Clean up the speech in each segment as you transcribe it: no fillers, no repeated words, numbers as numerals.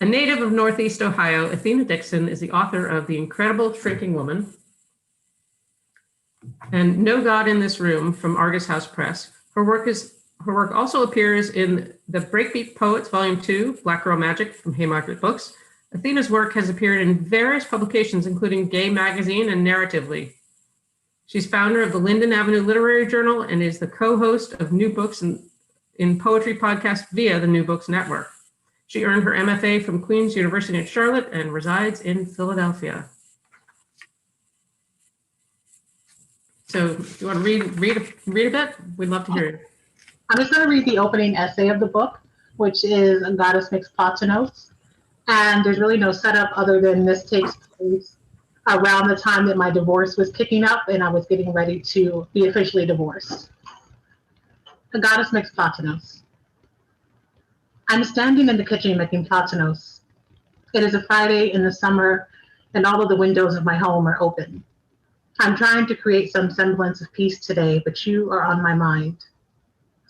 A native of Northeast Ohio, Athena Dixon is the author of The Incredible Shrinking Woman and No God in This Room from Argus House Press. Her work also appears in The Breakbeat Poets, Volume 2, Black Girl Magic from Haymarket Books. Athena's work has appeared in various publications, including Gay Magazine and Narratively. She's founder of the Linden Avenue Literary Journal and is the co-host of New Books in Poetry podcast via the New Books Network. She earned her MFA from Queen's University in Charlotte and resides in Philadelphia. So do you want to read a bit? We'd love to hear it. I'm just going to read the opening essay of the book, which is A Goddess Makes Platinos. And there's really no setup other than this takes place around the time that my divorce was kicking up and I was getting ready to be officially divorced. A Goddess Makes Platinos. I'm standing in the kitchen making platinos. It is a Friday in the summer and all of the windows of my home are open. I'm trying to create some semblance of peace today, but you are on my mind.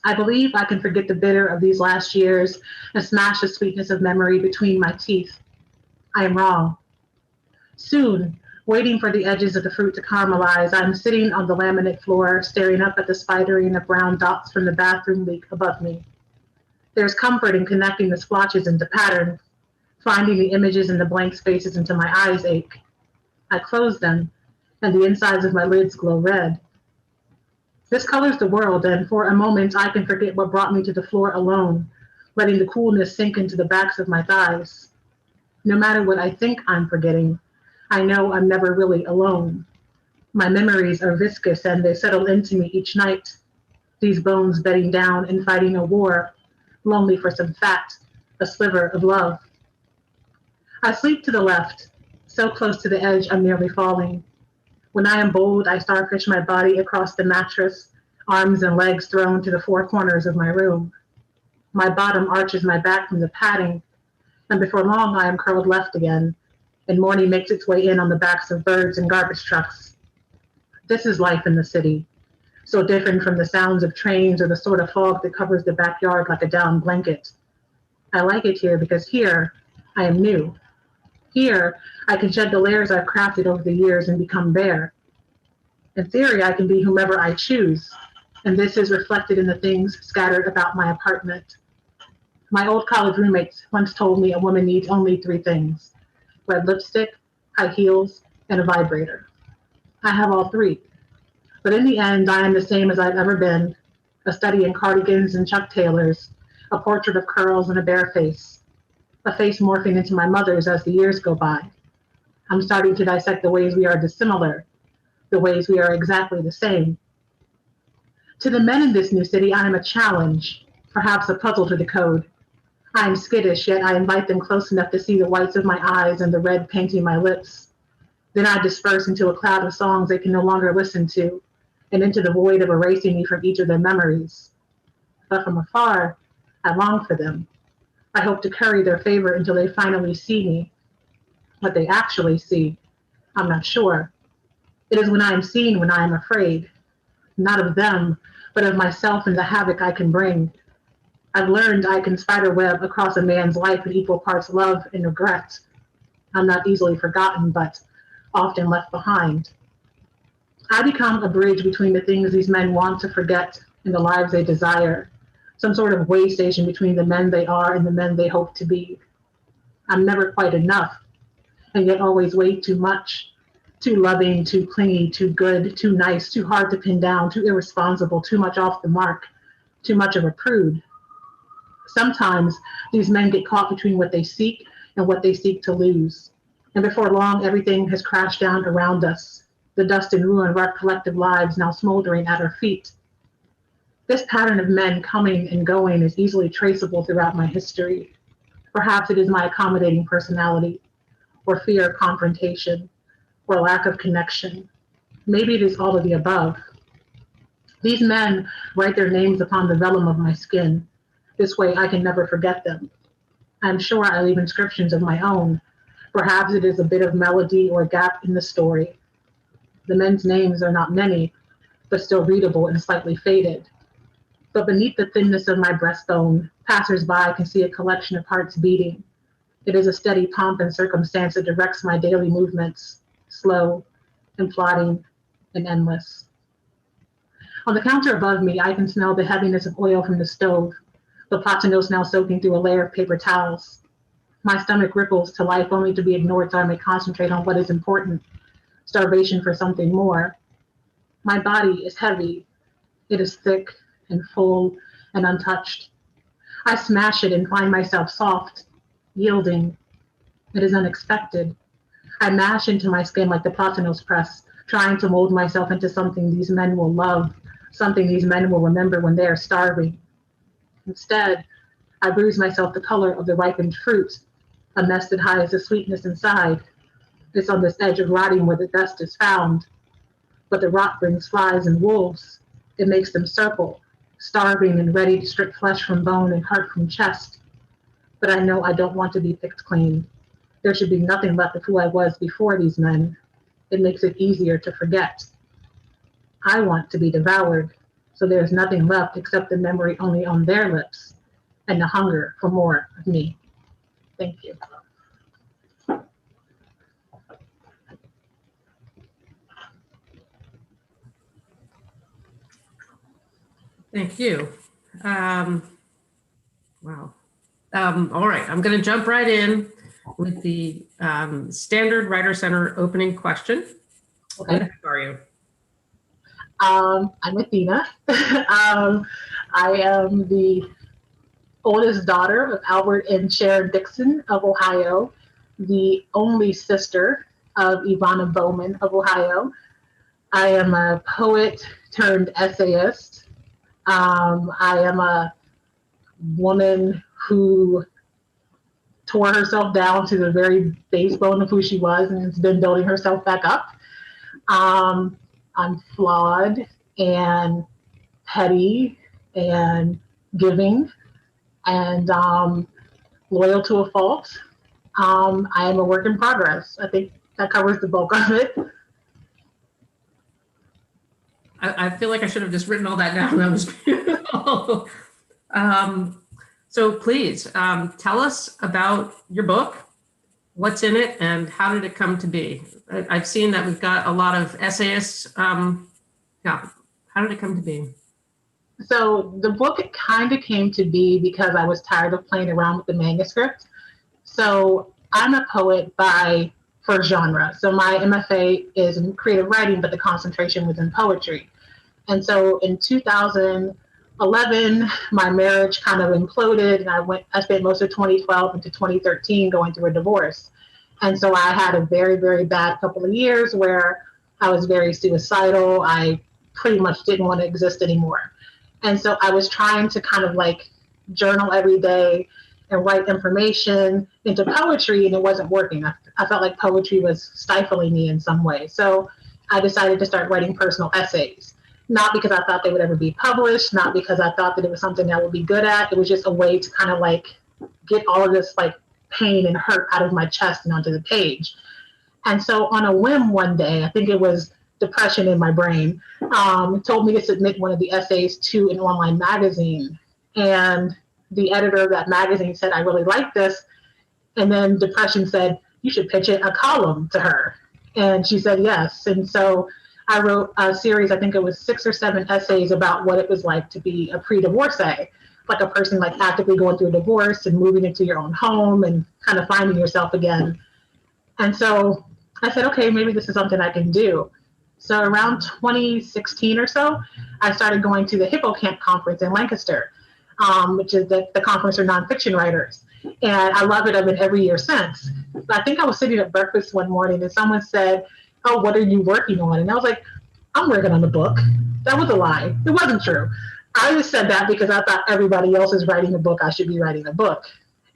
I believe I can forget the bitter of these last years and smash the sweetness of memory between my teeth. I am wrong. Soon, waiting for the edges of the fruit to caramelize, I'm sitting on the laminate floor, staring up at the spidering of brown dots from the bathroom leak above me. There's comfort in connecting the splotches into patterns, finding the images in the blank spaces until my eyes ache. I close them, and the insides of my lids glow red. This colors the world, and for a moment I can forget what brought me to the floor alone, letting the coolness sink into the backs of my thighs. No matter what I think I'm forgetting, I know I'm never really alone. My memories are viscous and they settle into me each night. These bones bedding down and fighting a war, lonely for some fat, a sliver of love. I sleep to the left, so close to the edge I'm nearly falling. When I am bold, I starfish my body across the mattress, arms and legs thrown to the four corners of my room. My bottom arches my back from the padding, and before long I am curled left again, and morning makes its way in on the backs of birds and garbage trucks. This is life in the city, so different from the sounds of trains or the sort of fog that covers the backyard like a down blanket. I like it here because here I am new. Here, I can shed the layers I've crafted over the years and become bare. In theory, I can be whomever I choose, and this is reflected in the things scattered about my apartment. My old college roommates once told me a woman needs only three things: red lipstick, high heels, and a vibrator. I have all three, but in the end, I am the same as I've ever been, a study in cardigans and Chuck Taylors, a portrait of curls and a bare face. A face morphing into my mother's as the years go by. I'm starting to dissect the ways we are dissimilar, the ways we are exactly the same. To the men in this new city, I am a challenge, perhaps a puzzle to decode. I am skittish, yet I invite them close enough to see the whites of my eyes and the red painting my lips. Then I disperse into a cloud of songs they can no longer listen to, and into the void of erasing me from each of their memories. But from afar, I long for them. I hope to curry their favor until they finally see me. What they actually see, I'm not sure. It is when I am seen when I am afraid, not of them, but of myself and the havoc I can bring. I've learned I can spiderweb across a man's life in equal parts love and regret. I'm not easily forgotten, but often left behind. I become a bridge between the things these men want to forget and the lives they desire. Some sort of way station between the men they are and the men they hope to be. I'm never quite enough, and yet always way too much. Too loving, too clingy, too good, too nice, too hard to pin down, too irresponsible, too much off the mark, too much of a prude. Sometimes these men get caught between what they seek and what they seek to lose. And before long, everything has crashed down around us. The dust and ruin of our collective lives now smoldering at our feet. This pattern of men coming and going is easily traceable throughout my history. Perhaps it is my accommodating personality, or fear of confrontation, or lack of connection. Maybe it is all of the above. These men write their names upon the vellum of my skin. This way I can never forget them. I'm sure I leave inscriptions of my own. Perhaps it is a bit of melody or gap in the story. The men's names are not many, but still readable and slightly faded. But beneath the thinness of my breastbone, passers-by can see a collection of hearts beating. It is a steady pomp and circumstance that directs my daily movements, slow and plodding and endless. On the counter above me, I can smell the heaviness of oil from the stove, the platanos now soaking through a layer of paper towels. My stomach ripples to life only to be ignored so I may concentrate on what is important, starvation for something more. My body is heavy. It is thick and full and untouched. I smash it and find myself soft, yielding. It is unexpected. I mash into my skin like the platanos press, trying to mold myself into something these men will love, something these men will remember when they are starving. Instead, I bruise myself the color of the ripened fruit, a mess that hides the sweetness inside. It's on this edge of rotting where the dust is found. But the rot brings flies and wolves. It makes them circle, starving and ready to strip flesh from bone and heart from chest. But I know I don't want to be picked clean. There should be nothing left of who I was before these men. It makes it easier to forget. I want to be devoured, so there's nothing left except the memory only on their lips and the hunger for more of me. Thank you. Thank you. Wow. All right, I'm going to jump right in with the standard Writer Center opening question. Okay. Who the heck are you? I'm Athena. I am the oldest daughter of Albert and Sharon Dixon of Ohio, the only sister of Ivana Bowman of Ohio. I am a poet turned essayist. I am a woman who tore herself down to the very base bone of who she was and has been building herself back up. I'm flawed and petty and giving and loyal to a fault. I am a work in progress. I think that covers the bulk of it. I feel like I should have just written all that down. That was beautiful. So please tell us about your book, what's in it, and how did it come to be? I've seen that we've got a lot of essayists. Yeah, how did it come to be? So the book kind of came to be because I was tired of playing around with the manuscript. So I'm a poet for genre. So my MFA is in creative writing, but the concentration was in poetry. And so in 2011, my marriage kind of imploded, and I spent most of 2012 into 2013 going through a divorce. And so I had a very, very bad couple of years where I was very suicidal. I pretty much didn't want to exist anymore. And so I was trying to kind of like journal every day and write information into poetry, and it wasn't working. I felt like poetry was stifling me in some way. So I decided to start writing personal essays, not because I thought they would ever be published, not because I thought that it was something I would be good at. It was just a way to kind of like get all of this like pain and hurt out of my chest and onto the page. And so on a whim one day, I think it was depression in my brain, told me to submit one of the essays to an online magazine. And the editor of that magazine said, I really like this. And then depression said, you should pitch it a column to her. And she said yes. And so I wrote a series, I think it was 6 or 7 essays about what it was like to be a pre-divorcee, like a person like actively going through a divorce and moving into your own home and kind of finding yourself again. And so I said, okay, maybe this is something I can do. So around 2016 or so, I started going to the Hippocamp conference in Lancaster, which is the conference for nonfiction writers. And I love it. I've been every year since. I think I was sitting at breakfast one morning and someone said, oh, what are you working on? And I was like, I'm working on a book. That was a lie. It wasn't true. I just said that because I thought everybody else is writing a book. I should be writing a book.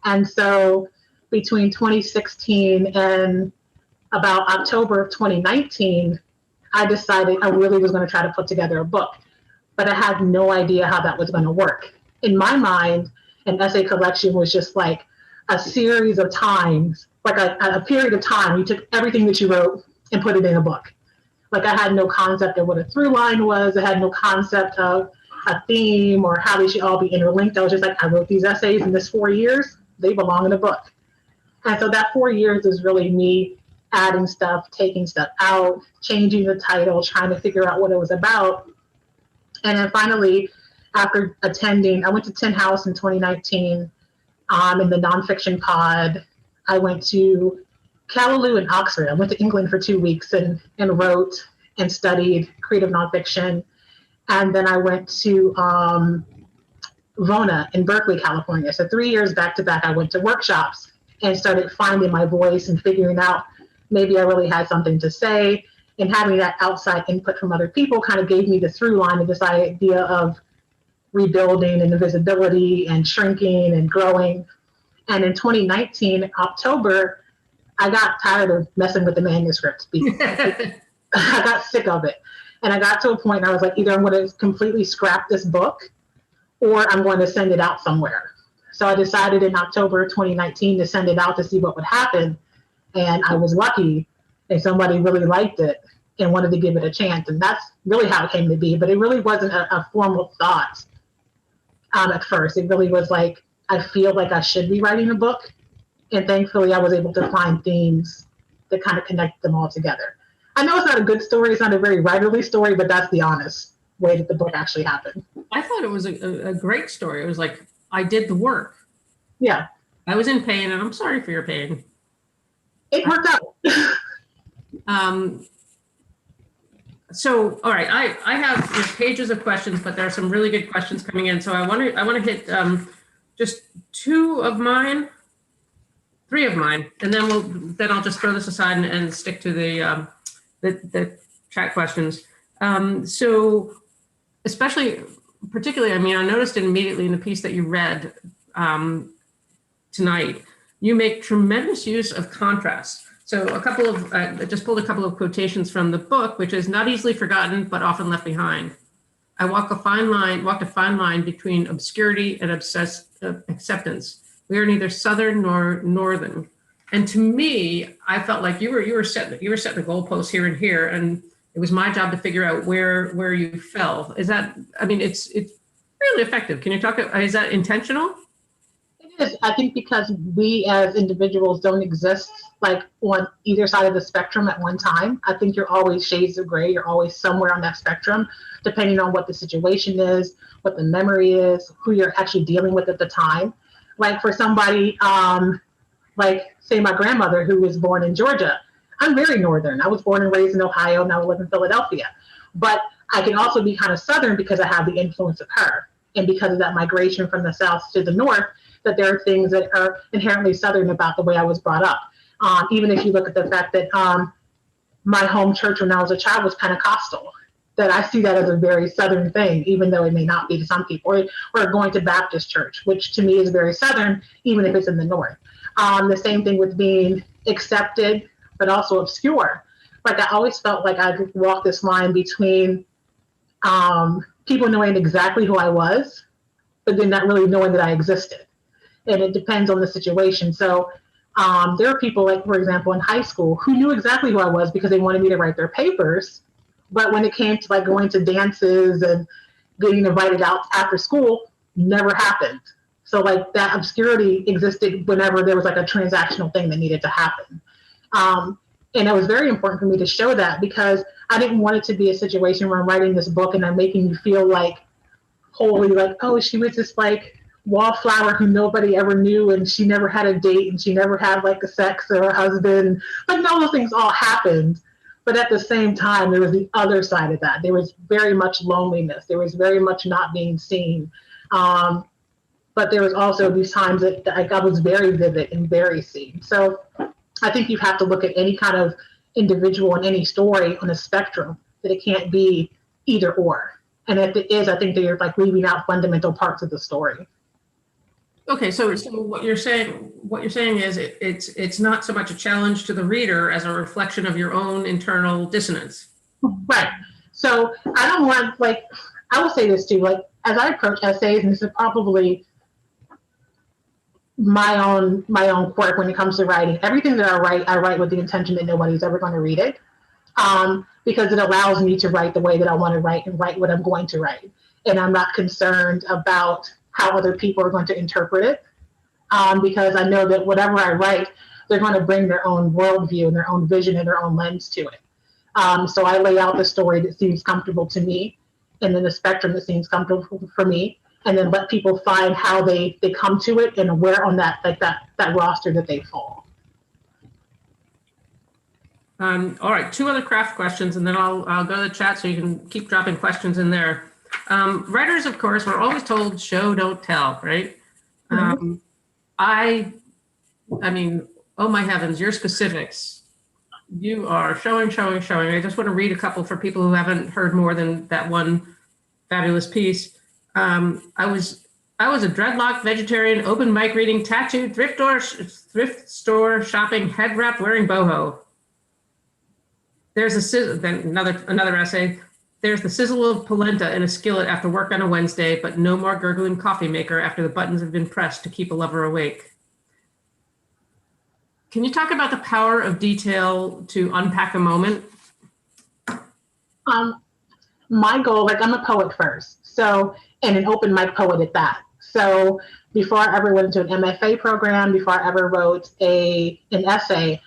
And so between 2016 and about October of 2019, I decided I really was going to try to put together a book, but I had no idea how that was going to work. In my mind, an essay collection was just like a series of times, like a period of time. You took everything that you wrote and put it in a book. Like I had no concept of what a through line was. I had no concept of a theme or how they should all be interlinked. I was just like, I wrote these essays in this 4 years. They belong in a book. And so that 4 years is really me adding stuff, taking stuff out, changing the title, trying to figure out what it was about. And then finally, after attending, I went to Tin House in 2019 in the nonfiction pod. I went to Callaloo in Oxford. I went to England for 2 weeks and wrote and studied creative nonfiction. And then I went to Vona in Berkeley, California. So 3 years back to back, I went to workshops and started finding my voice and figuring out maybe I really had something to say. And having that outside input from other people kind of gave me the through line of this idea of rebuilding and visibility and shrinking and growing. And in 2019, October, I got tired of messing with the manuscript. I got sick of it. And I got to a point and I was like, either I'm going to completely scrap this book or I'm going to send it out somewhere. So I decided in October 2019 to send it out to see what would happen. And I was lucky and somebody really liked it and wanted to give it a chance. And that's really how it came to be. But it really wasn't a formal thought at first. It really was like, I feel like I should be writing a book. And thankfully, I was able to find themes that kind of connect them all together. I know it's not a good story. It's not a very writerly story, but that's the honest way that the book actually happened. I thought it was a great story. It was like, I did the work. Yeah. I was in pain, and I'm sorry for your pain. It worked out. So, all right, I have pages of questions, but there are some really good questions coming in. So I want to hit just three of mine, and then I'll just throw this aside and stick to the chat questions. So, particularly, I mean, I noticed it immediately in the piece that you read tonight. You make tremendous use of contrast. So I just pulled a couple of quotations from the book, which is not easily forgotten, but often left behind. I walked a fine line between obscurity and acceptance. We are neither Southern nor Northern. And to me, I felt like you were setting the goalposts here and here, and it was my job to figure out where you fell. Is that? I mean, it's really effective. Can you talk? Is that intentional? It is. I think because we as individuals don't exist like on either side of the spectrum at one time. I think you're always shades of gray. You're always somewhere on that spectrum, depending on what the situation is, what the memory is, who you're actually dealing with at the time. Like for somebody, like say my grandmother who was born in Georgia, I'm very Northern. I was born and raised in Ohio, now I live in Philadelphia. But I can also be kind of Southern because I have the influence of her. And because of that migration from the South to the North, that there are things that are inherently Southern about the way I was brought up. Even if you look at the fact that my home church when I was a child was Pentecostal, that I see that as a very Southern thing, even though it may not be to some people, or going to Baptist church, which to me is very Southern, even if it's in the North. The same thing with being accepted, but also obscure. Like I always felt like I could walk this line between people knowing exactly who I was, but then not really knowing that I existed. And it depends on the situation. So there are people like, for example, in high school who knew exactly who I was because they wanted me to write their papers. But when it came to like going to dances and getting invited out after school, never happened. So like that obscurity existed whenever there was like a transactional thing that needed to happen. And it was very important for me to show that because I didn't want it to be a situation where I'm writing this book and I'm making you feel like wholly like, oh, she was just like wallflower who nobody ever knew and she never had a date and she never had like a sex or a husband. But no, those things all happened. But at the same time, there was the other side of that. There was very much loneliness. There was very much not being seen. But there was also these times that I was very vivid and very seen. So I think you have to look at any kind of individual and any story on a spectrum, that it can't be either or. And if it is, I think that you're like leaving out fundamental parts of the story. Okay, so what you're saying is it's not so much a challenge to the reader as a reflection of your own internal dissonance. Right. So I don't want, like, I will say this too, like as I approach essays, and this is probably my own quirk when it comes to writing, everything that I write with the intention that nobody's ever going to read it, because it allows me to write the way that I want to write and write what I'm going to write. And I'm not concerned about how other people are going to interpret it, because I know that whatever I write, they're going to bring their own worldview and their own vision and their own lens to it. So I lay out the story that seems comfortable to me, and then the spectrum that seems comfortable for me, and then let people find how they come to it and where on that roster that they fall. All right, 2 other craft questions, and then I'll go to the chat so you can keep dropping questions in there. Writers, of course, we're always told show, don't tell, right? Mm-hmm. I mean, oh my heavens, your specifics. You are showing. I just want to read a couple for people who haven't heard more than that one fabulous piece. I was a dreadlock vegetarian, open mic reading, tattooed, thrift store shopping, head wrap wearing boho. There's then another essay. There's the sizzle of polenta in a skillet after work on a Wednesday, but no more gurgling coffee maker after the buttons have been pressed to keep a lover awake. Can you talk about the power of detail to unpack a moment? My goal, like I'm a poet first, so, and an open mic poet at that. So before I ever went into an MFA program, before I ever wrote an essay,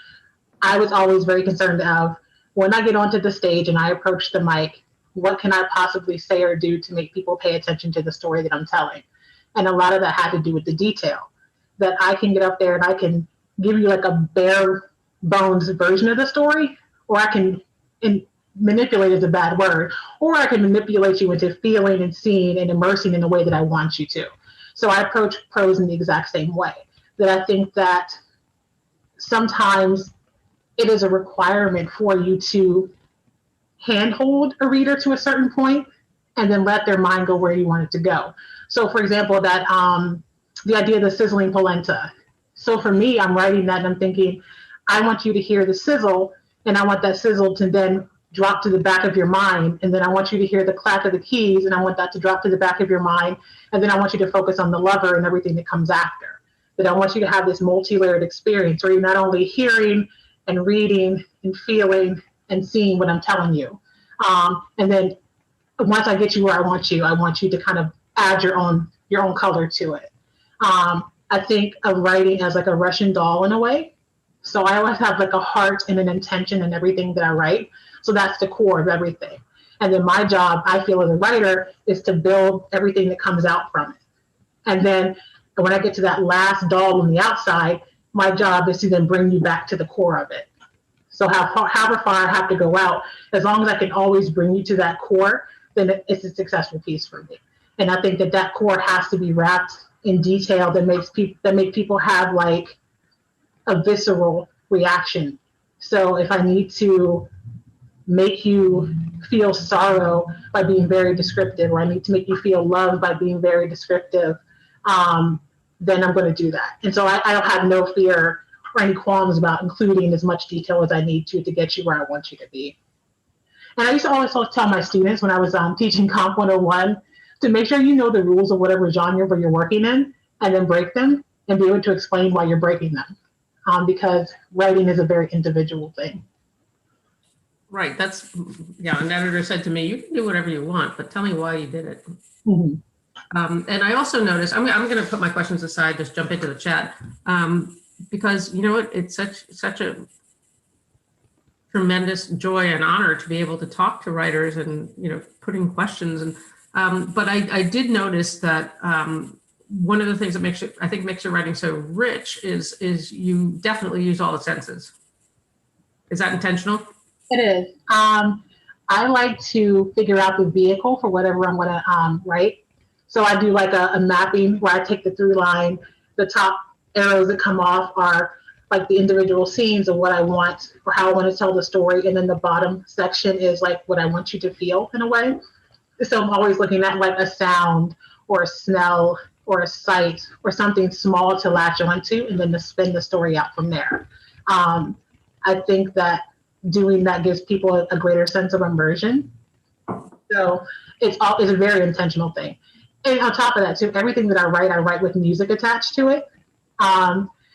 I was always very concerned of, when I get onto the stage and I approach the mic, what can I possibly say or do to make people pay attention to the story that I'm telling? And a lot of that had to do with the detail, that I can get up there and I can give you like a bare bones version of the story, or I can, and manipulate is a bad word, or I can manipulate you into feeling and seeing and immersing in the way that I want you to. So I approach prose in the exact same way, that I think that sometimes it is a requirement for you to handhold a reader to a certain point and then let their mind go where you want it to go. So for example, that the idea of the sizzling polenta. So for me, I'm writing that and I'm thinking, I want you to hear the sizzle, and I want that sizzle to then drop to the back of your mind. And then I want you to hear the clack of the keys, and I want that to drop to the back of your mind. And then I want you to focus on the lover and everything that comes after. That I want you to have this multi-layered experience where you're not only hearing and reading and feeling and seeing what I'm telling you. And then once I get you where I want you to kind of add your own color to it. I think of writing as like a Russian doll in a way. So I always have like a heart and an intention in everything that I write. So that's the core of everything. And then my job, I feel as a writer, is to build everything that comes out from it. And then when I get to that last doll on the outside, my job is to then bring you back to the core of it. So however far I have to go out, as long as I can always bring you to that core, then it's a successful piece for me. And I think that core has to be wrapped in detail that make people have like a visceral reaction. So if I need to make you feel sorrow by being very descriptive, or I need to make you feel love by being very descriptive, then I'm going to do that. And so I don't have no fear or any qualms about including as much detail as I need to get you where I want you to be. And I used to always tell my students when I was teaching Comp 101 to make sure you know the rules of whatever genre you're working in, and then break them and be able to explain why you're breaking them. Because writing is a very individual thing. Right. That's, yeah. An editor said to me, you can do whatever you want, but tell me why you did it. Mm-hmm. And I also noticed, I'm going to put my questions aside, just jump into the chat, because you know what, it's such a tremendous joy and honor to be able to talk to writers and, you know, putting questions. And but I did notice that one of the things that makes your writing so rich is you definitely use all the senses. Is that intentional? It is. I like to figure out the vehicle for whatever I'm going to write. So I do like a mapping where I take the through line. The top arrows that come off are like the individual scenes of what I want or how I want to tell the story. And then the bottom section is like what I want you to feel in a way. So I'm always looking at like a sound or a smell or a sight or something small to latch onto, and then to spin the story out from there. I think that doing that gives people a greater sense of immersion. So it's a very intentional thing. And on top of that too, everything that I write with music attached to it.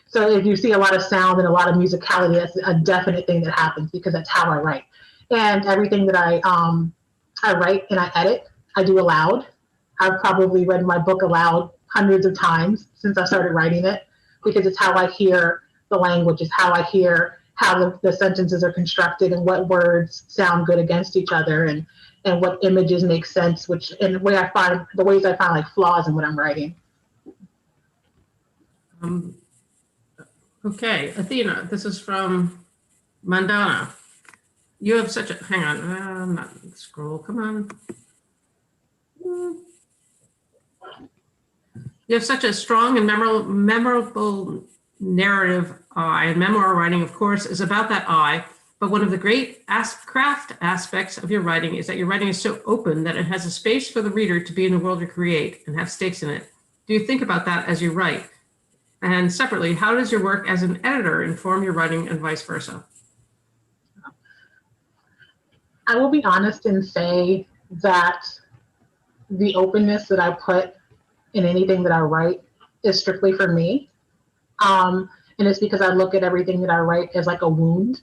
So if you see a lot of sound and a lot of musicality, that's a definite thing that happens because that's how I write. And everything that I write and I edit, I do aloud. I've probably read my book aloud hundreds of times since I started writing it, because it's how I hear the language. It's how I hear how the sentences are constructed and what words sound good against each other, and what images make sense, which and the ways I find like flaws in what I'm writing. Okay, Athena, this is from Mandana. You have such a, hang on, not scroll, come on. You have such a strong and memorable narrative eye, and memoir writing, of course, is about that eye. But one of the great craft aspects of your writing is that your writing is so open that it has a space for the reader to be in the world you create and have stakes in it. Do you think about that as you write? And separately, how does your work as an editor inform your writing and vice versa? I will be honest and say that the openness that I put in anything that I write is strictly for me. And it's because I look at everything that I write as like a wound.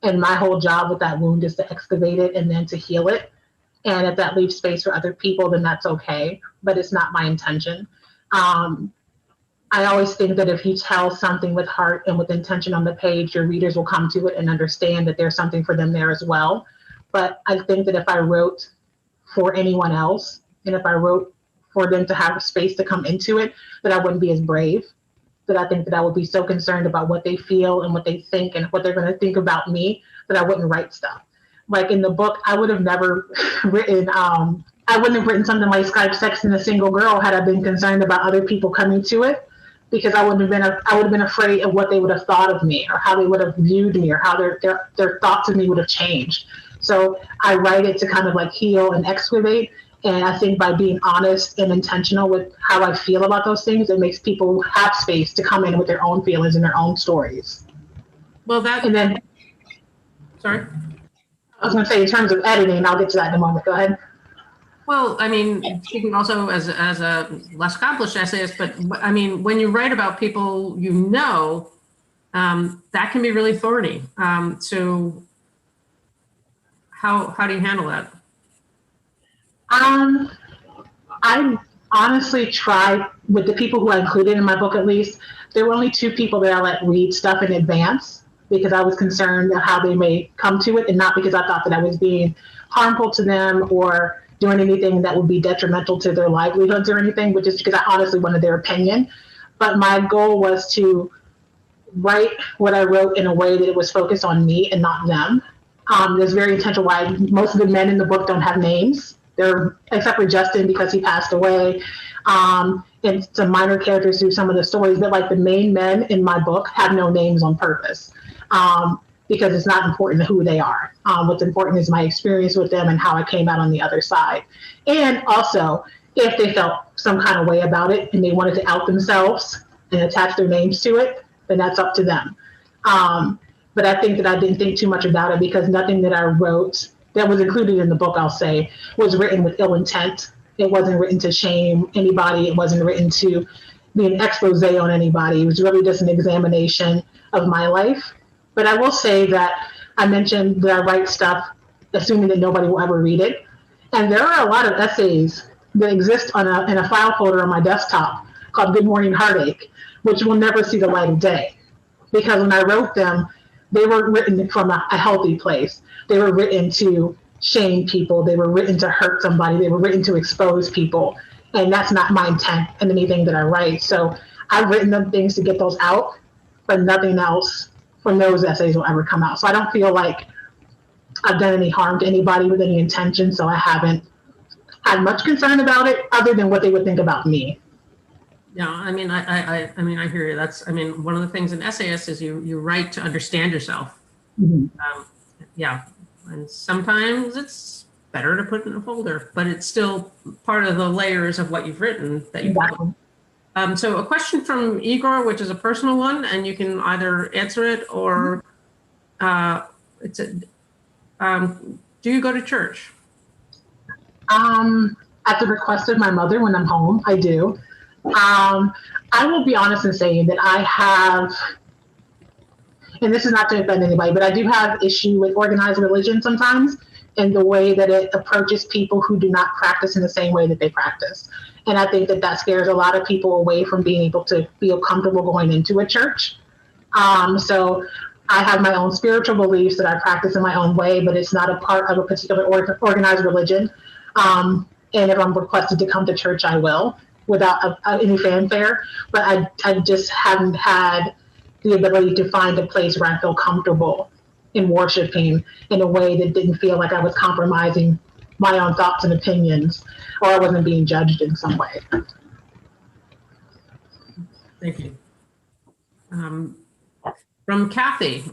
And my whole job with that wound is to excavate it and then to heal it. And if that leaves space for other people, then that's okay. But it's not my intention. I always think that if you tell something with heart and with intention on the page, your readers will come to it and understand that there's something for them there as well. But I think that if I wrote for anyone else, and if I wrote for them to have a space to come into it, that I wouldn't be as brave. That I think that I would be so concerned about what they feel and what they think and what they're going to think about me that I wouldn't write stuff. Like in the book, I would have never written, I wouldn't have written something like Skype Sex and a Single Girl had I been concerned about other people coming to it, because I would have been afraid of what they would have thought of me or how they would have viewed me or how their thoughts of me would have changed. So I write it to kind of like heal and excavate. And I think by being honest and intentional with how I feel about those things, it makes people have space to come in with their own feelings and their own stories. Well, And then, sorry? I was going to say, in terms of editing, I'll get to that in a moment. Go ahead. Well, I mean, speaking also as a less accomplished essayist, but I mean, when you write about people you know, that can be really thorny. So how do you handle that? I honestly try, with the people who I included in my book at least, there were only 2 people that I let read stuff in advance because I was concerned of how they may come to it, and not because I thought that I was being harmful to them or doing anything that would be detrimental to their livelihoods or anything, but just because I honestly wanted their opinion. But my goal was to write what I wrote in a way that it was focused on me and not them. There's very intentional why most of the men in the book don't have names. They're, except for Justin because he passed away, and some minor characters through some of the stories, but like the main men in my book have no names on purpose, because it's not important who they are. What's important is my experience with them and how I came out on the other side. And also, if they felt some kind of way about it and they wanted to out themselves and attach their names to it, then that's up to them. But I think that I didn't think too much about it because nothing that I wrote that was included in the book, I'll say, was written with ill intent. It wasn't written to shame anybody. It wasn't written to be an expose on anybody. It was really just an examination of my life. But I will say that I mentioned that I write stuff assuming that nobody will ever read it. And there are a lot of essays that exist in a file folder on my desktop called Good Morning Heartache, which will never see the light of day. Because when I wrote them, they were written from a healthy place. They were written to shame people. They were written to hurt somebody. They were written to expose people. And that's not my intent in anything that I write. So I've written them things to get those out, but nothing else from those essays will ever come out. So I don't feel like I've done any harm to anybody with any intention. So I haven't had much concern about it other than what they would think about me. Yeah, I mean, I hear you. That's, I mean, one of the things in essayists is you write to understand yourself. Mm-hmm. Yeah, and sometimes it's better to put in a folder, but it's still part of the layers of what you've written that you. Exactly. So a question from Igor, which is a personal one, and you can either answer it or it's a. Do you go to church? At the request of my mother, when I'm home, I do. I will be honest in saying that I have, and this is not to offend anybody, but I do have issue with organized religion sometimes in the way that it approaches people who do not practice in the same way that they practice. And I think that that scares a lot of people away from being able to feel comfortable going into a church. So I have my own spiritual beliefs that I practice in my own way, but it's not a part of a particular organized religion. And if I'm requested to come to church, I will without any fanfare. But I just haven't had the ability to find a place where I feel comfortable in worshiping in a way that didn't feel like I was compromising my own thoughts and opinions, or I wasn't being judged in some way. Thank you. From Kathy,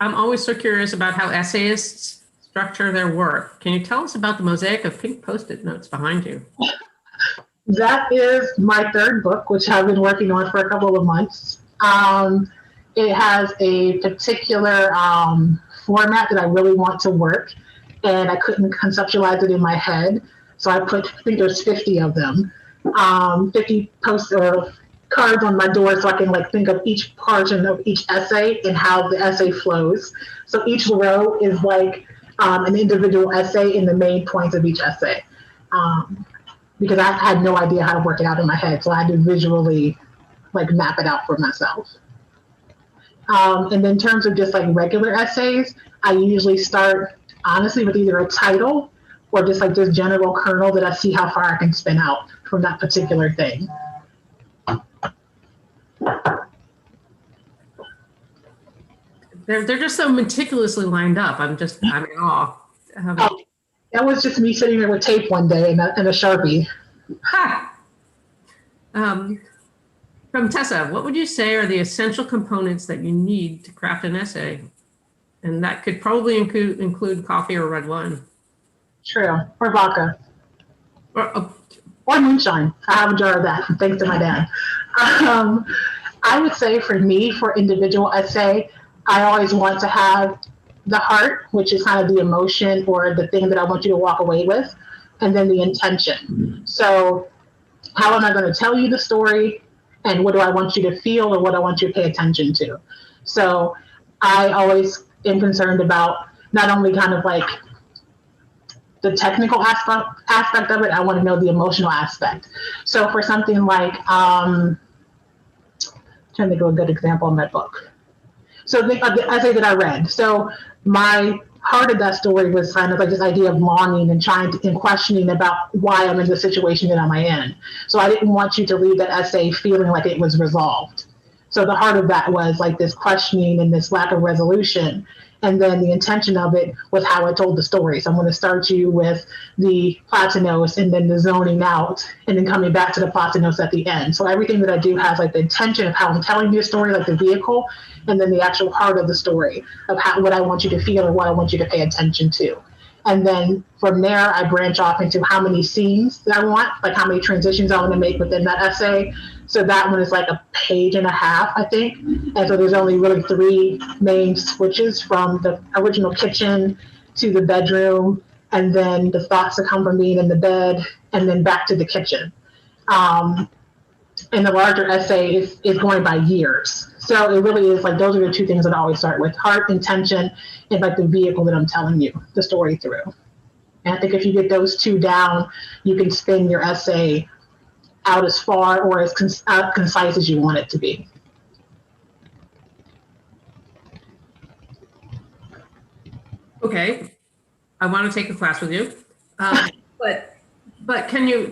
I'm always so curious about how essayists structure their work. Can you tell us about the mosaic of pink Post-it notes behind you? That is my third book, which I've been working on for a couple of months. It has a particular format that I really want to work, and I couldn't conceptualize it in my head. So I think there's 50 of them, 50 posts or cards on my door, so I can think of each portion of each essay and how the essay flows. So each row is like an individual essay in the main points of each essay. Because I had no idea how to work it out in my head, so I had to visually map it out for myself. And then in terms of just regular essays, I usually start honestly with either a title or just this general kernel that I see how far I can spin out from that particular thing. They're just so meticulously lined up. I'm in awe. That was just me sitting there with tape one day and a Sharpie. Ha! From Tessa, what would you say are the essential components that you need to craft an essay? And that could probably include coffee or red wine. True. Or vodka. Or moonshine. I have a jar of that, thanks to my dad. I would say for me, for individual essay, I always want to have the heart, which is kind of the emotion or the thing that I want you to walk away with, and then the intention. So how am I going to tell you the story, and what do I want you to feel, or what I want you to pay attention to? So I always am concerned about not only kind of the technical aspect of it, I want to know the emotional aspect. So for something I'm trying to think of a good example in my book. So the essay that I read. So my heart of that story was kind of this idea of longing and questioning about why I'm in the situation that I'm in. So I didn't want you to leave that essay feeling like it was resolved. So the heart of that was this questioning and this lack of resolution. And then the intention of it was how I told the story. So I'm going to start you with the Platinos and then the zoning out and then coming back to the Platinos at the end. So everything that I do has the intention of how I'm telling you a story, the vehicle, and then the actual heart of the story of what I want you to feel or what I want you to pay attention to. And then from there, I branch off into how many scenes that I want, how many transitions I want to make within that essay. So that one is a page and a half, I think. And so there's only really 3 main switches from the original kitchen to the bedroom, and then the thoughts that come from being in the bed, and then back to the kitchen. And the larger essay is going by years. So it really is those are the 2 things that I always start with: heart, intention, and the vehicle that I'm telling you the story through. And I think if you get those 2 down, you can spin your essay out as far or as concise as you want it to be. Okay, I want to take a class with you, but can you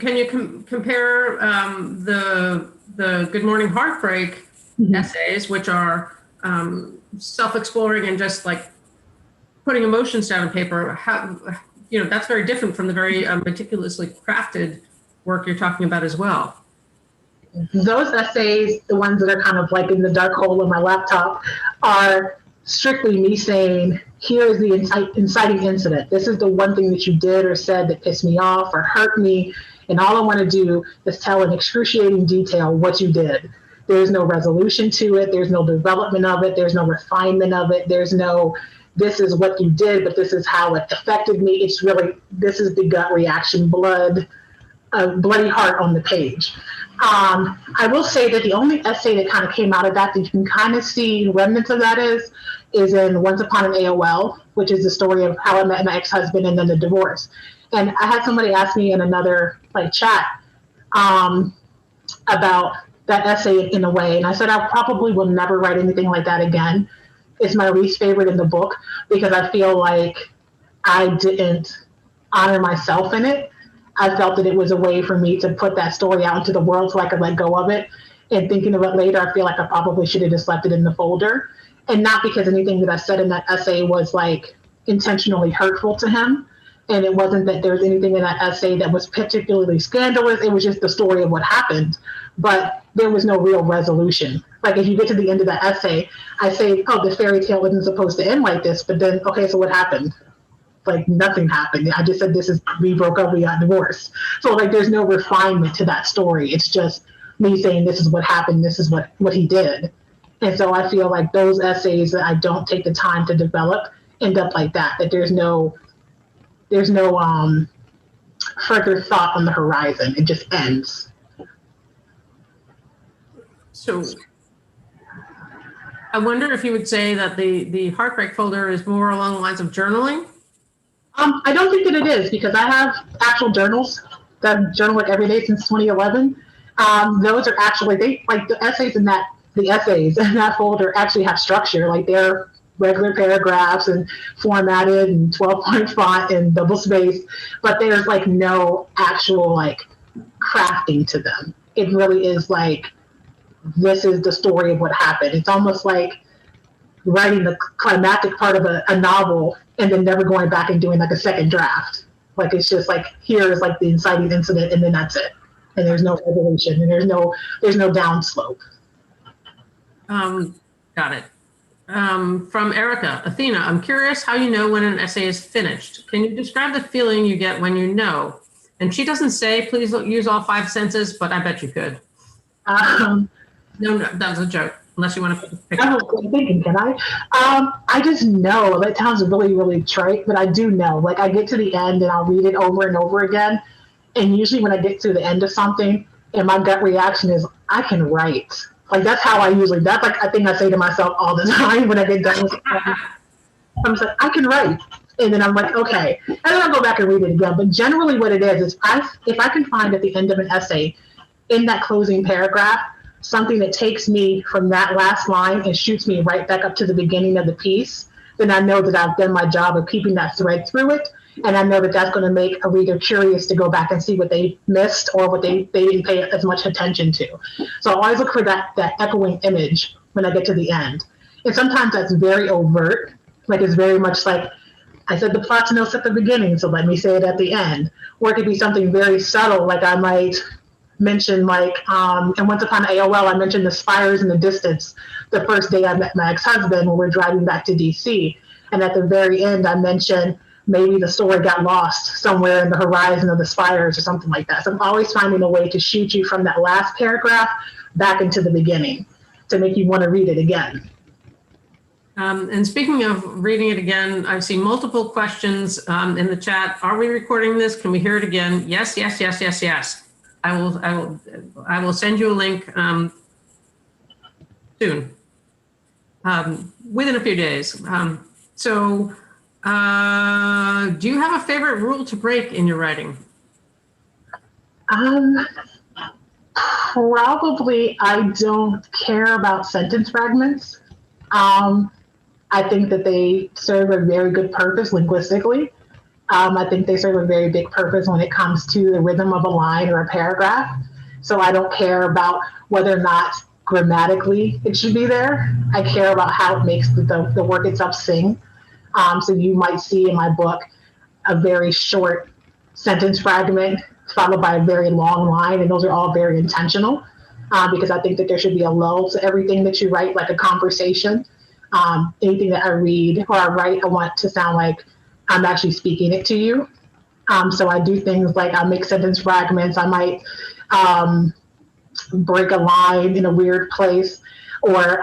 compare the Good Morning Heartbreak essays, which are self-exploring and just putting emotions down on paper? How that's very different from the very meticulously crafted work you're talking about as well. Those essays, the ones that are kind of in the dark hole of my laptop, are strictly me saying, here is the inciting incident. This is the one thing that you did or said that pissed me off or hurt me. And all I want to do is tell in excruciating detail what you did. There's no resolution to it. There's no development of it. There's no refinement of it. There's no, this is what you did, but this is how it affected me. It's really, this is the gut reaction, bloody heart on the page. I will say that the only essay that kind of came out of that you can kind of see remnants of that is in Once Upon an AOL, which is the story of how I met my ex-husband and then the divorce. And I had somebody ask me in another chat about that essay in a way. And I said, I probably will never write anything like that again. It's my least favorite in the book because I feel like I didn't honor myself in it. I felt that it was a way for me to put that story out into the world so I could let go of it. And thinking of it later, I feel like I probably should have just left it in the folder. And not because anything that I said in that essay was like intentionally hurtful to him. And it wasn't that there was anything in that essay that was particularly scandalous. It was just the story of what happened. But there was no real resolution. Like if you get to the end of that essay, I say, oh, the fairy tale wasn't supposed to end like this. But then, okay, so what happened? Like nothing happened. I just said, we broke up, we got divorced. So like there's no refinement to that story. It's just me saying this is what happened, this is what he did. And so I feel like those essays that I don't take the time to develop end up like that there's no further thought on the horizon. It just ends. So I wonder if you would say that the Heartbreak folder is more along the lines of journaling? I don't think that it is because I have actual journals that journal like every day since 2011. Those are actually, the essays in that folder actually have structure. Like they're regular paragraphs and formatted and 12-point font and double spaced, but there's like no actual like crafting to them. It really is like, this is the story of what happened. It's almost like writing the climactic part of a novel and then never going back and doing like a second draft. Like it's just like, here is like the inciting incident and then that's it. And there's no resolution and there's no downslope. Got it. From Erica, Athena, I'm curious how you know when an essay is finished. Can you describe the feeling you get when you know? And she doesn't say, please don't use all 5 senses, but I bet you could. No, that was a joke. Unless you want to pick I was thinking, can I? I just know. That sounds really, really trite, but I do know. Like I get to the end and I'll read it over and over again. And usually when I get to the end of something and my gut reaction is, I can write. Like that's how I usually, that's like a thing I say to myself all the time when I get done with it. I'm just like, I can write. And then I'm like, okay. And then I'll go back and read it again. But generally what it is if I can find at the end of an essay, in that closing paragraph, something that takes me from that last line and shoots me right back up to the beginning of the piece, then I know that I've done my job of keeping that thread through it. And I know that that's going to make a reader curious to go back and see what they missed or what they didn't pay as much attention to. So I always look for that echoing image when I get to the end. And sometimes that's very overt. Like it's very much like, I said the plot notes at the beginning, so let me say it at the end. Or it could be something very subtle, like I might mention and once upon AOL, I mentioned the spires in the distance the first day I met my ex-husband when we were driving back to DC. And at the very end, I mentioned maybe the story got lost somewhere in the horizon of the spires or something like that. So I'm always finding a way to shoot you from that last paragraph back into the beginning to make you want to read it again. And speaking of reading it again, I've seen multiple questions in the chat. Are we recording this? Can we hear it again? Yes, yes, yes, yes, yes. I will send you a link soon, within a few days. Do you have a favorite rule to break in your writing? Probably I don't care about sentence fragments. I think that they serve a very good purpose linguistically. I think they serve a very big purpose when it comes to the rhythm of a line or a paragraph. So I don't care about whether or not grammatically it should be there. I care about how it makes the work itself sing. So you might see in my book a very short sentence fragment followed by a very long line, and those are all very intentional because I think that there should be a lull to everything that you write, like a conversation. Anything that I read or I write, I want to sound like I'm actually speaking it to you. So I do things like I make sentence fragments. I might break a line in a weird place or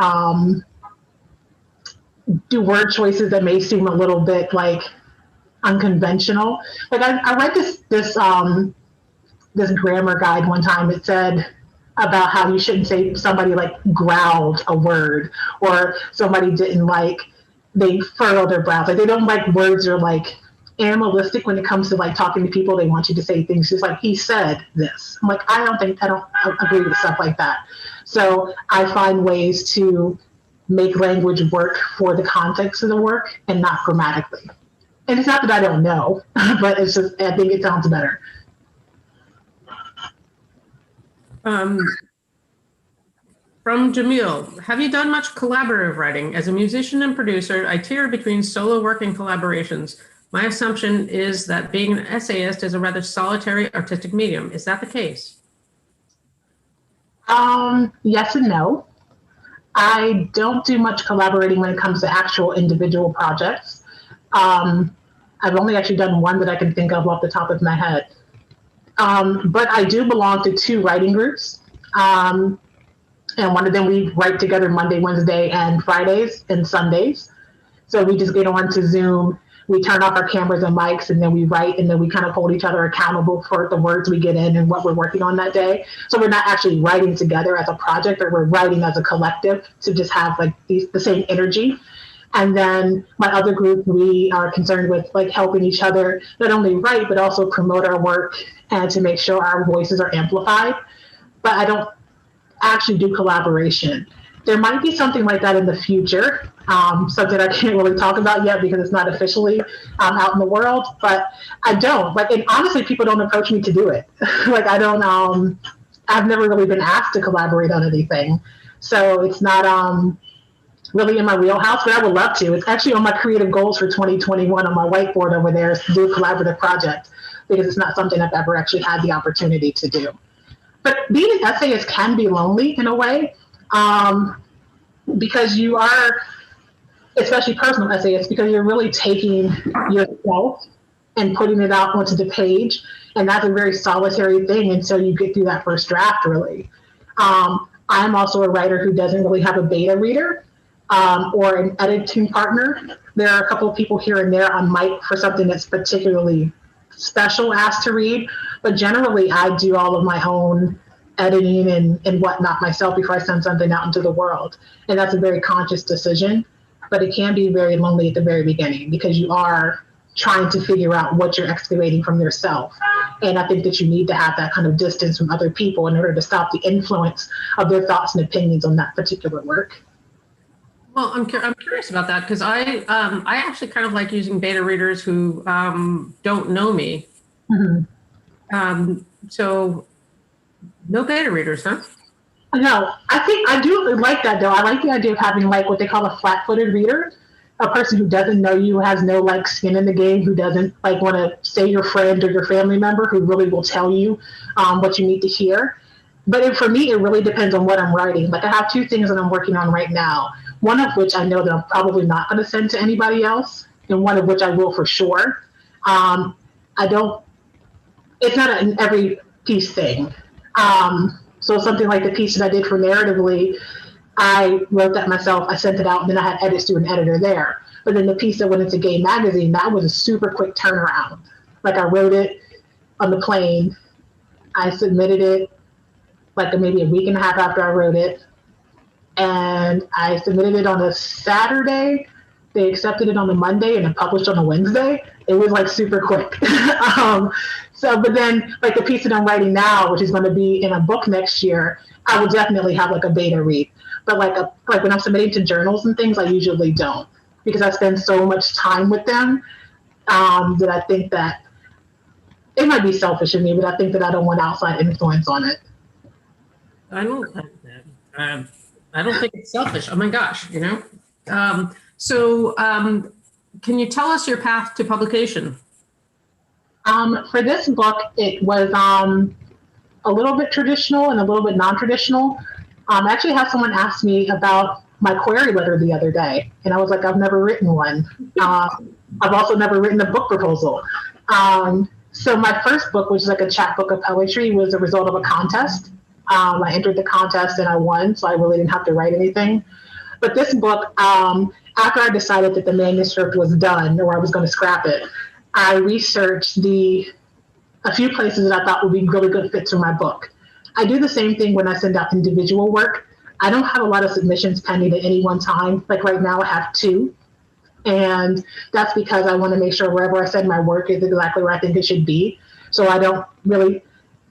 do word choices that may seem a little bit like unconventional. Like I read this grammar guide one time. It said about how you shouldn't say somebody like growled a word or somebody didn't like, they furrowed their brows. Like they don't like words are like animalistic when it comes to like talking to people. They want you to say things just like, he said this. I'm like, I don't agree with stuff like that. So I find ways to make language work for the context of the work and not grammatically. And it's not that I don't know, but it's just, I think it sounds better. From Jamil, have you done much collaborative writing? As a musician and producer, I teeter between solo work and collaborations. My assumption is that being an essayist is a rather solitary artistic medium. Is that the case? Yes and no. I don't do much collaborating when it comes to actual individual projects. I've only actually done one that I can think of off the top of my head. But I do belong to 2 writing groups. And one of them we write together Monday, Wednesday, and Fridays and Sundays. So we just get on to Zoom, we turn off our cameras and mics, and then we write, and then we kind of hold each other accountable for the words we get in and what we're working on that day. So we're not actually writing together as a project, but we're writing as a collective to just have like the same energy. And then my other group, we are concerned with like helping each other not only write, but also promote our work and to make sure our voices are amplified. But I don't actually do collaboration. There might be something like that in the future, something I can't really talk about yet because it's not officially out in the world, but I don't. Like, and honestly, people don't approach me to do it. Like, I don't, I've never really been asked to collaborate on anything. So it's not really in my wheelhouse, but I would love to. It's actually on my creative goals for 2021 on my whiteboard over there, is to do a collaborative project, because it's not something I've ever actually had the opportunity to do. But being an essayist can be lonely in a way, because you are, especially personal essayists, because you're really taking yourself and putting it out onto the page. And that's a very solitary thing until you get through that first draft, really. I'm also a writer who doesn't really have a beta reader or an editing partner. There are a couple of people here and there on mic for something that's particularly special asked to read, but generally I do all of my own editing and whatnot myself before I send something out into the world. And that's a very conscious decision, but it can be very lonely at the very beginning because you are trying to figure out what you're excavating from yourself. And I think that you need to have that kind of distance from other people in order to stop the influence of their thoughts and opinions on that particular work. Well, I'm curious about that because I actually kind of like using beta readers who don't know me. Mm-hmm. So no beta readers, huh? No, I think I do like that though. I like the idea of having like what they call a flat-footed reader, a person who doesn't know you, has no like skin in the game, who doesn't like want to say your friend or your family member, who really will tell you what you need to hear. But for me, it really depends on what I'm writing. Like I have 2 things that I'm working on right now. One of which I know that I'm probably not going to send to anybody else, and one of which I will for sure. It's not an every piece thing. So something like the piece that I did for Narratively, I wrote that myself, I sent it out, and then I had edits to an editor there. But then the piece that went into Gay Magazine, that was a super quick turnaround. Like I wrote it on the plane, I submitted it like maybe a week and a half after I wrote it, and I submitted it on a Saturday. They accepted it on a Monday and it published on a Wednesday. It was like super quick. But then like the piece that I'm writing now, which is going to be in a book next year, I will definitely have like a beta read. But like when I'm submitting to journals and things, I usually don't, because I spend so much time with them that I think that it might be selfish of me, but I think that I don't want outside influence on it. I don't think it's selfish. Oh my gosh, you know? Can you tell us your path to publication? For this book, it was a little bit traditional and a little bit non-traditional. I actually had someone ask me about my query letter the other day, and I was like, I've never written one. I've also never written a book proposal. So my first book, which is like a chapbook of poetry, was a result of a contest. I entered the contest and I won, so I really didn't have to write anything. But this book, after I decided that the manuscript was done or I was going to scrap it, I researched a few places that I thought would be really good fits for my book. I do the same thing when I send out individual work. I don't have a lot of submissions pending at any one time. Like right now I have 2. And that's because I want to make sure wherever I send my work is exactly where I think it should be. So I don't really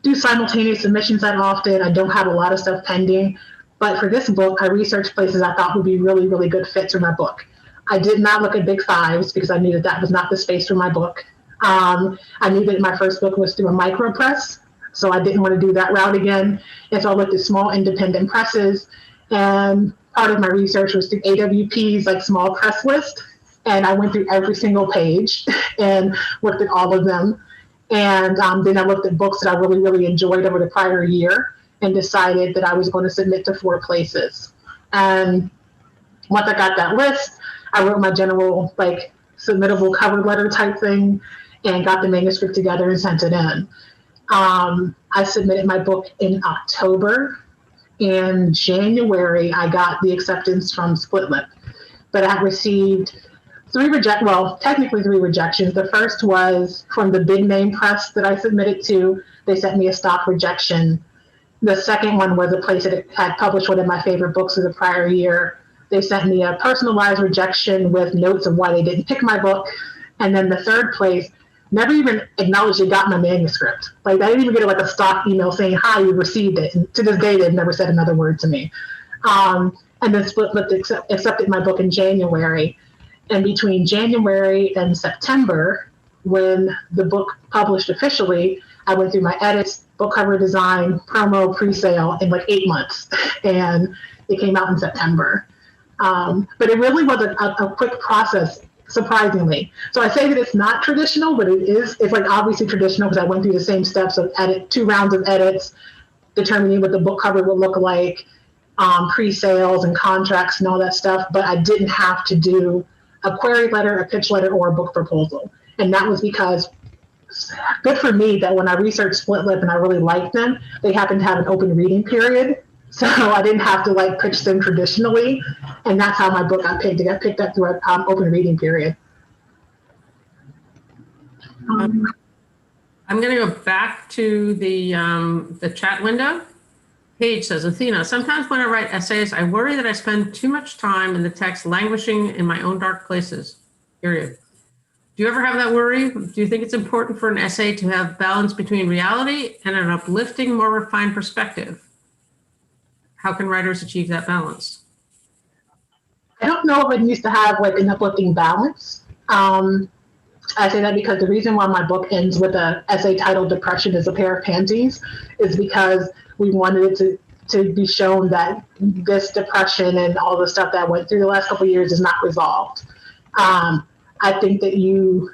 do simultaneous submissions that often. I don't have a lot of stuff pending. But for this book, I researched places I thought would be really, really good fits for my book. I did not look at big fives because I knew that that was not the space for my book. I knew that my first book was through a micro press, so I didn't want to do that route again. And so I looked at small independent presses, and part of my research was through AWP's like small press list. And I went through every single page and looked at all of them. And then I looked at books that I really, really enjoyed over the prior year and decided that I was going to submit to 4 places. And once I got that list, I wrote my general like submittable cover letter type thing and got the manuscript together and sent it in. I submitted my book in October. In January, I got the acceptance from Split Lip, but I received technically 3 rejections. The first was from the big name press that I submitted to. They sent me a stock rejection. The second one was a place that had published one of my favorite books of the prior year. They sent me a personalized rejection with notes of why they didn't pick my book. And then the third place never even acknowledged they got my manuscript. Like I didn't even get like a stock email saying, hi, you received it. And to this day, they've never said another word to me. And then Split Lip accepted my book in January. And between January and September, when the book published officially, I went through my edits, book cover design, promo, pre-sale in like 8 months. And it came out in September. But it really was a quick process, surprisingly. So I say that it's not traditional, but it's like obviously traditional because I went through the same steps of 2 rounds of edits, determining what the book cover would look like, pre-sales and contracts and all that stuff. But I didn't have to do a query letter, a pitch letter, or a book proposal. And that was because, good for me, that when I researched Split Lip and I really liked them, they happened to have an open reading period. So I didn't have to like pitch them traditionally. And that's how my book got picked. It got picked up through an open reading period. I'm going to go back to the chat window. Paige says, Athena, sometimes when I write essays, I worry that I spend too much time in the text languishing in my own dark places, period. Do you ever have that worry? Do you think it's important for an essay to have balance between reality and an uplifting, more refined perspective? How can writers achieve that balance? I don't know if it needs to have like an uplifting balance. I say that because the reason why my book ends with an essay titled Depression is a Pair of Panties is because we wanted it to be shown that this depression and all the stuff that I went through the last couple of years is not resolved. I think that you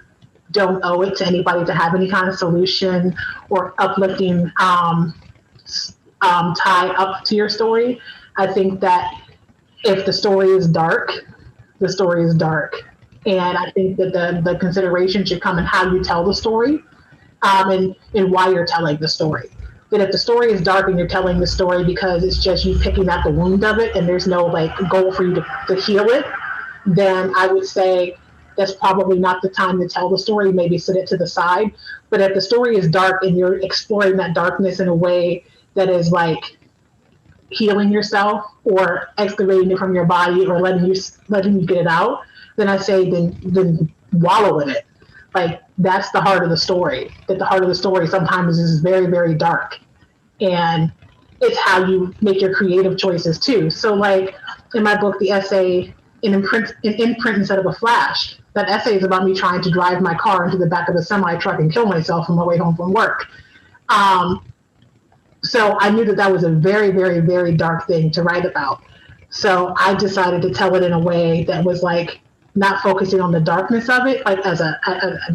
don't owe it to anybody to have any kind of solution or uplifting tie up to your story. I think that if the story is dark, the story is dark. And I think that the consideration should come in how you tell the story and why you're telling the story. That if the story is dark and you're telling the story because it's just you picking at the wound of it and there's no like goal for you to heal it, then I would say that's probably not the time to tell the story, maybe sit it to the side. But if the story is dark and you're exploring that darkness in a way that is like healing yourself or excavating it from your body or letting you get it out, then I say then wallow in it. Like that's the heart of the story. That the heart of the story sometimes is very, very dark. And it's how you make your creative choices too. So like in my book, the essay in print instead of a flash, that essay is about me trying to drive my car into the back of a semi truck and kill myself on my way home from work. So I knew that was a very, very, very dark thing to write about. So I decided to tell it in a way that was like not focusing on the darkness of it, like as an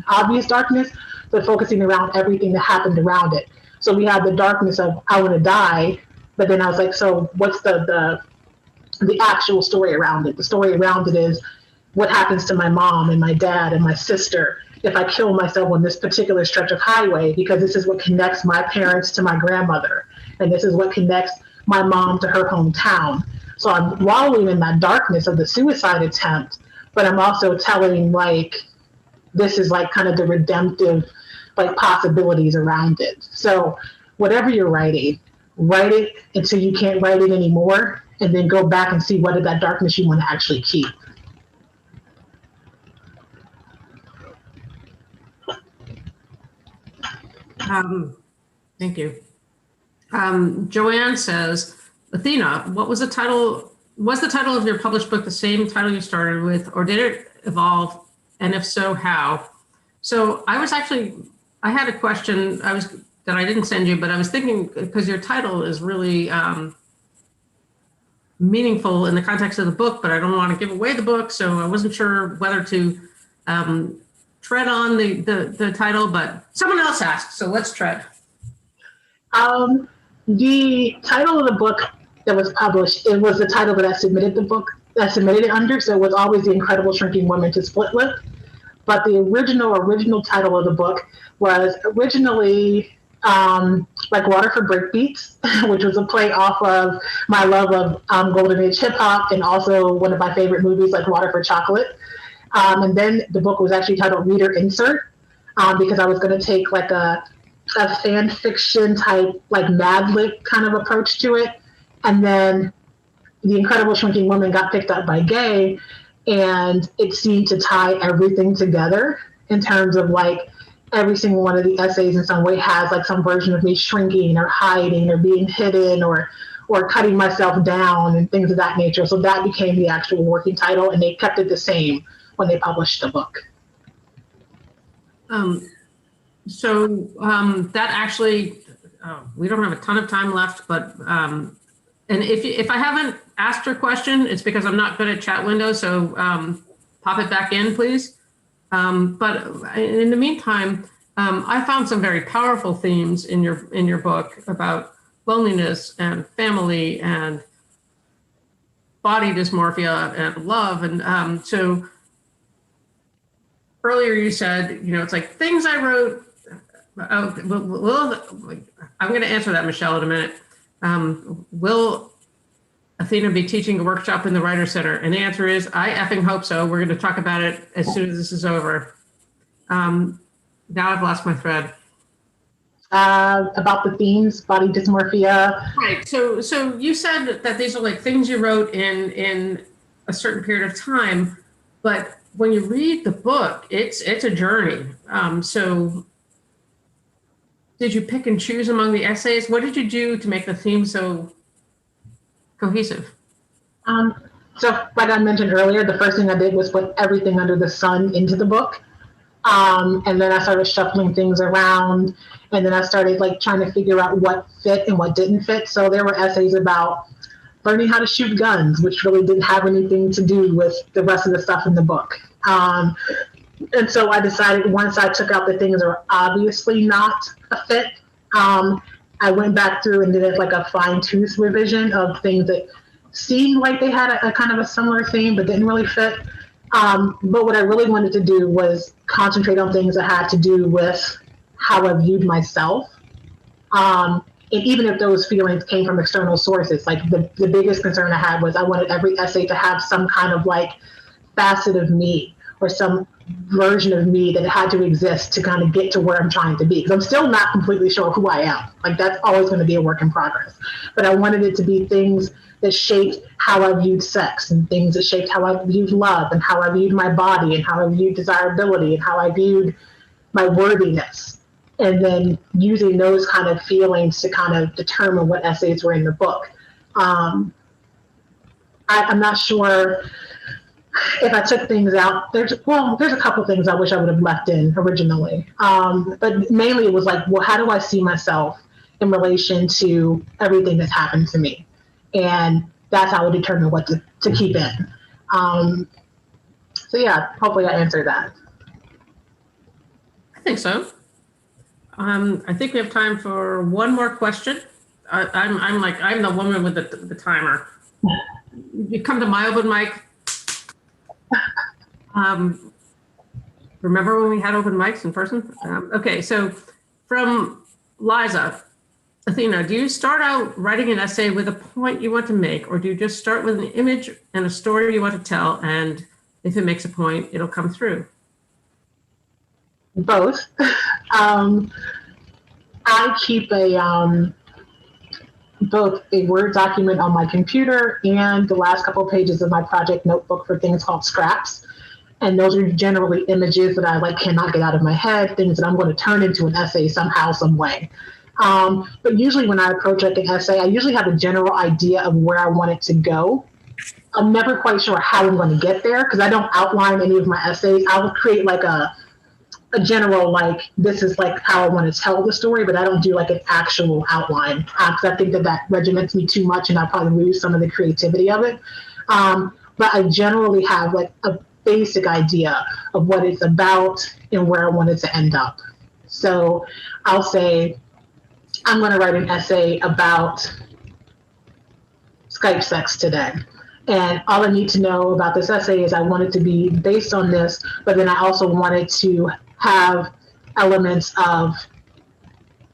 obvious darkness, but focusing around everything that happened around it. So we had the darkness of I want to die, but then I was like, so what's the actual story around it? The story around it is what happens to my mom and my dad and my sister if I kill myself on this particular stretch of highway, because this is what connects my parents to my grandmother, and this is what connects my mom to her hometown. So I'm wallowing in that darkness of the suicide attempt, but I'm also telling like, this is like kind of the redemptive like possibilities around it. So whatever you're writing, write it until you can't write it anymore, and then go back and see what of that darkness you want to actually keep. Thank you. Joanne says, Athena, what was the title? Was the title of your published book the same title you started with, or did it evolve? And if so, how? So I had a question that I didn't send you, but I was thinking, because your title is really meaningful in the context of the book, but I don't want to give away the book. So I wasn't sure whether to tread on the title, but someone else asked, so let's tread. The title of the book that was published, it was the title that I submitted it under. So it was always The Incredible Shrinking Woman to Split With. But the original title of the book was originally like Water for Breakbeats, which was a play off of my love of Golden Age hip hop, and also one of my favorite movies like Water for Chocolate. And then the book was actually titled Reader Insert, because I was going to take like a fan fiction type, like Mad Lib kind of approach to it. And then The Incredible Shrinking Woman got picked up by Gay, and it seemed to tie everything together in terms of like every single one of the essays in some way has like some version of me shrinking or hiding or being hidden or cutting myself down and things of that nature. So that became the actual working title, and they kept it the same when they published the book. That actually, we don't have a ton of time left, but and if I haven't asked your question, it's because I'm not good at chat windows. So pop it back in, please. But in the meantime, I found some very powerful themes in your book about loneliness and family and body dysmorphia and love. And so earlier you said, it's like things I wrote. I'm going to answer that, Michelle, in a minute. Will Athena be teaching a workshop in the Writer Center? And the answer is, I effing hope so. We're going to talk about it as soon as this is over. Now I've lost my thread. About the themes, body dysmorphia. Right. So you said that these are like things you wrote in a certain period of time, but when you read the book, it's a journey. So did you pick and choose among the essays? What did you do to make the theme so cohesive? So like I mentioned earlier, the first thing I did was put everything under the sun into the book. And then I started shuffling things around, and then I started like trying to figure out what fit and what didn't fit. So there were essays about learning how to shoot guns, which really didn't have anything to do with the rest of the stuff in the book. And so I decided, once I took out the things that were obviously not a fit, I went back through and did like a fine-tooth revision of things that seemed like they had a kind of a similar theme but didn't really fit. But what I really wanted to do was concentrate on things that had to do with how I viewed myself. And even if those feelings came from external sources, like the biggest concern I had was I wanted every essay to have some kind of like facet of me or some version of me that had to exist to kind of get to where I'm trying to be. Because I'm still not completely sure who I am. Like that's always going to be a work in progress. But I wanted it to be things that shaped how I viewed sex, and things that shaped how I viewed love, and how I viewed my body, and how I viewed desirability, and how I viewed my worthiness. And then using those kind of feelings to kind of determine what essays were in the book. I'm not sure if I took things out. There's a couple things I wish I would have left in originally. But mainly it was like, well, how do I see myself in relation to everything that's happened to me? And that's how I determine what to keep in. So yeah, hopefully I answered that. I think so. I think we have time for one more question. I'm the woman with the timer. You come to my open mic. Remember when we had open mics in person? Okay, so from Liza, Athena, do you start out writing an essay with a point you want to make, or do you just start with an image and a story you want to tell, and if it makes a point, it'll come through? Both. I keep both a Word document on my computer and the last couple of pages of my project notebook for things called scraps. And those are generally images that I like cannot get out of my head, things that I'm going to turn into an essay somehow, some way. But usually when I approach like an essay, I usually have a general idea of where I want it to go. I'm never quite sure how I'm going to get there because I don't outline any of my essays. I will create like a general, like, this is like how I want to tell the story, but I don't do like an actual outline because I think that that regiments me too much and I probably lose some of the creativity of it. But I generally have like a basic idea of what it's about and where I want it to end up. So I'll say, I'm going to write an essay about Skype sex today. And all I need to know about this essay is I want it to be based on this, but then I also wanted to have elements of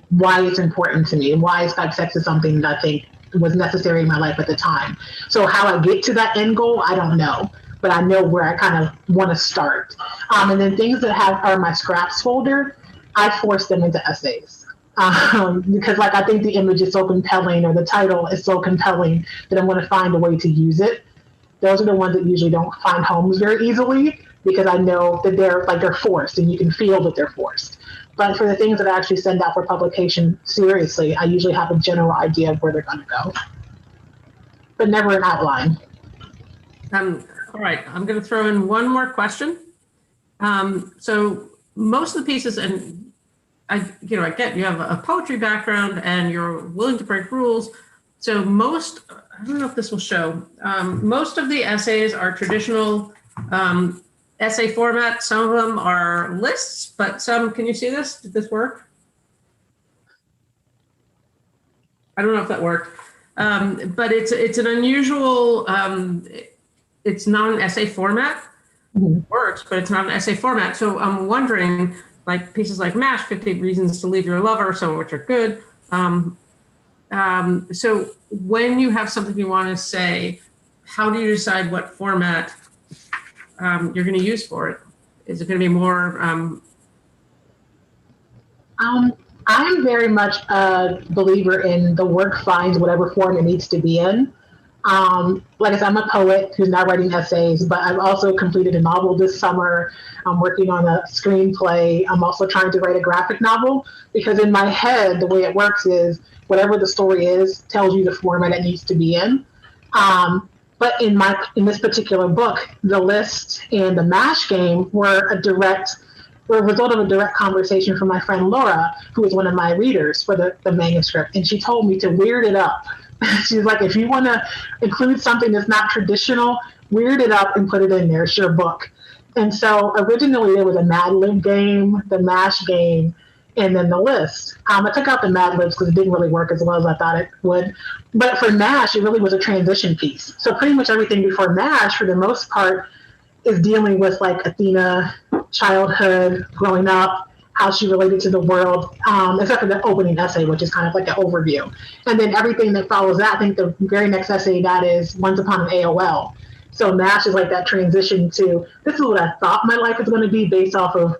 why it's important to me and why Skype sex is something that I think was necessary in my life at the time. So how I get to that end goal, I don't know, but I know where I kind of want to start. And then things that are in my scraps folder, I force them into essays. Because like I think the image is so compelling or the title is so compelling that I'm going to find a way to use it. Those are the ones that usually don't find homes very easily because I know that they're forced and you can feel that they're forced. But for the things that I actually send out for publication seriously, I usually have a general idea of where they're going to go, but never an outline. All right, I'm going to throw in one more question. So most of the pieces, and I get you have a poetry background and you're willing to break rules. So I don't know if this will show, most of the essays are traditional essay format. Some of them are lists, but some, can you see this? Did this work? I don't know if that worked, but it's an unusual, it's not an essay format. Mm-hmm. It works, but it's not an essay format. So I'm wondering, like pieces like MASH, 50 Reasons to Leave Your Lover, some of which are good. So when you have something you want to say, how do you decide what format you're going to use for it? Is it going to be more? I'm very much a believer in the work finds whatever form it needs to be in. Like I said, I'm a poet who's not writing essays, but I've also completed a novel this summer. I'm working on a screenplay. I'm also trying to write a graphic novel because in my head, the way it works is whatever the story is tells you the format it needs to be in. But in this particular book, the list and the MASH game were a result of a direct conversation from my friend Laura, who was one of my readers for the manuscript. And she told me to weird it up. She's like, if you want to include something that's not traditional, weird it up and put it in there. It's your book. And so originally there was a Mad Lib game, the MASH game, and then the list. I took out the Mad Libs because it didn't really work as well as I thought it would. But for MASH, it really was a transition piece. So pretty much everything before MASH, for the most part, is dealing with like Athena, childhood, growing up, how she related to the world, except for the opening essay, which is kind of like an overview. And then everything that follows that, I think the very next essay that is Once Upon an AOL. So MASH is like that transition to, this is what I thought my life was going to be based off of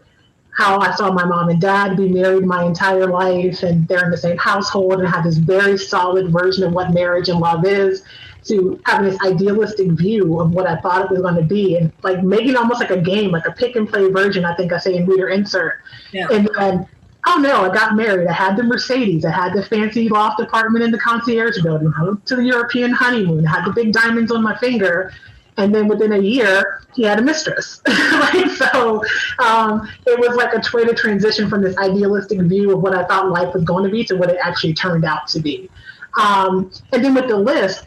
how I saw my mom and dad be married my entire life, and they're in the same household and have this very solid version of what marriage and love is, to having this idealistic view of what I thought it was going to be, and like making almost like a game, like a pick and play version, I think I say in reader insert. Yeah. And then, oh no, I got married. I had the Mercedes. I had the fancy loft apartment in the concierge building. I went to the European honeymoon. I had the big diamonds on my finger. And then within a year, he had a mistress. So it was like a way to transition from this idealistic view of what I thought life was going to be to what it actually turned out to be. And then with the list,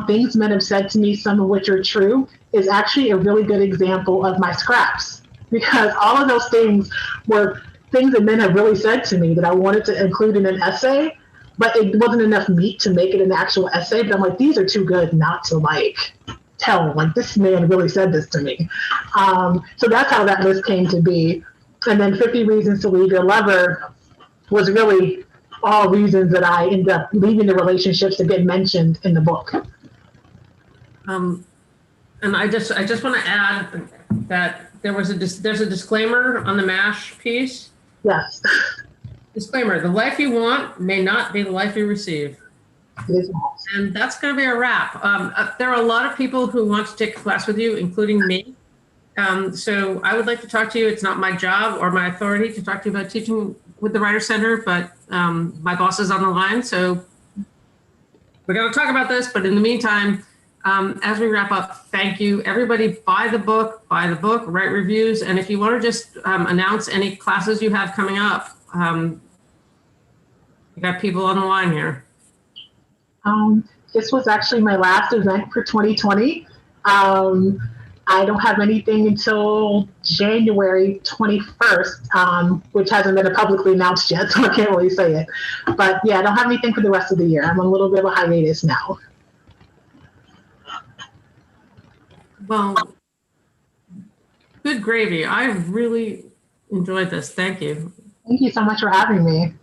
things men have said to me, some of which are true, is actually a really good example of my scraps. Because all of those things were things that men have really said to me that I wanted to include in an essay, but it wasn't enough meat to make it an actual essay. But I'm like, these are too good not to like tell. Like, this man really said this to me. So that's how that list came to be. And then 50 Reasons to Leave Your Lover was really all reasons that I ended up leaving the relationships that get mentioned in the book. And I just want to add that there's a disclaimer on the MASH piece. Yes. Disclaimer: the life you want may not be the life you receive. And that's going to be a wrap. There are a lot of people who want to take a class with you, including me. So I would like to talk to you. It's not my job or my authority to talk to you about teaching with the Writer Center, but my boss is on the line. So we're going to talk about this. But in the meantime, as we wrap up, thank you. Everybody buy the book, write reviews. And if you want to just announce any classes you have coming up, you got people on the line here. This was actually my last event for 2020. I don't have anything until January 21st, which hasn't been publicly announced yet, so I can't really say it. But yeah, I don't have anything for the rest of the year. I'm on a little bit of a hiatus now. Well, good gravy. I really enjoyed this. Thank you. Thank you so much for having me.